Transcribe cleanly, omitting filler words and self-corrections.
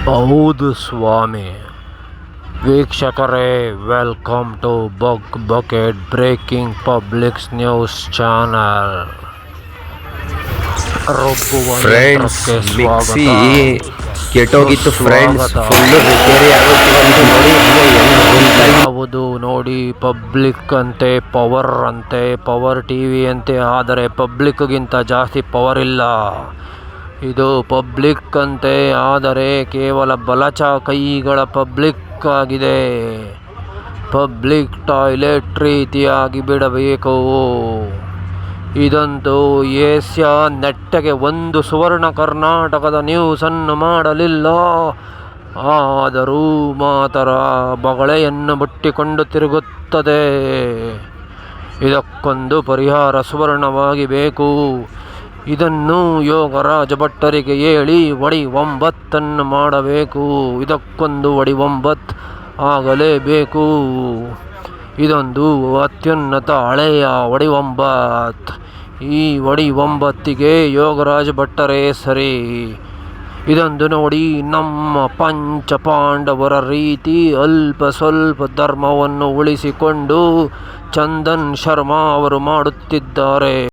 ಹೌದು ಸ್ವಾಮಿ. ವೀಕ್ಷಕರೇ, welcome to bucket breaking public news channel. Friends, mixie ಕೆಟ್ಟೋಗಿತ್ತು ಫ್ರೆಂಡ್ಸ್. ಫುಲ್ ರಿಪೇರಿ ಆಗೋಯ್ತು ನೋಡಿ. ಯಾವುದು ನೋಡಿ, ಪಬ್ಲಿಕ್ ಅಂತೆ ಪವರ್ ಅಂತೆ, ಪವರ್ ಟಿವಿ ಅಂತೆ. ಆದರೆ ಪಬ್ಲಿಕ್ಗಿಂತ ಜಾಸ್ತಿ ಪವರ್ ಇಲ್ಲ. ಇದು ಪಬ್ಲಿಕ್ ಅಂತೆ, ಆದರೆ ಕೇವಲ ಬಲಚ ಕೈಗಳ ಪಬ್ಲಿಕ್ ಆಗಿದೆ. ಪಬ್ಲಿಕ್ ಟಾಯ್ಲೆಟ್ ರೀತಿಯಾಗಿ ಬಿಡಬೇಕು. ಇದಂತೂ ಏಷ್ಯಾ ನೆಟ್ಟಗೆ ಒಂದು ಸುವರ್ಣ ಕರ್ನಾಟಕದ ನ್ಯೂಸನ್ನು ಮಾಡಲಿಲ್ಲ. ಆದರೂ ಮಾತರ ಬಗಳೆಯನ್ನು ಮುಟ್ಟಿಕೊಂಡು ತಿರುಗುತ್ತದೆ. ಇದಕ್ಕೊಂದು ಪರಿಹಾರ ಸುವರ್ಣವಾಗಿ ಬೇಕು. ಇದನ್ನು ಯೋಗರಾಜ ಭಟ್ಟರಿಗೆ ಹೇಳಿ ಒಡಿ 9 ಮಾಡಬೇಕು. ಇದಕ್ಕೊಂದು ಒಡಿ 9 ಆಗಲೇಬೇಕು. ಇದೊಂದು ಅತ್ಯುನ್ನತ ಹಳೆಯ ಒಡಿ 9. ಈ ಒಡಿ 9ಗೆ ಯೋಗರಾಜ ಭಟ್ಟರೇ ಸರಿ. ಇದೊಂದು ನೋಡಿ, ನಮ್ಮ ಪಂಚಪಾಂಡವರ ರೀತಿ ಅಲ್ಪ ಸ್ವಲ್ಪ ಧರ್ಮವನ್ನು ಉಳಿಸಿಕೊಂಡು ಚಂದನ್ ಶರ್ಮಾ ಅವರು ಮಾಡುತ್ತಿದ್ದಾರೆ.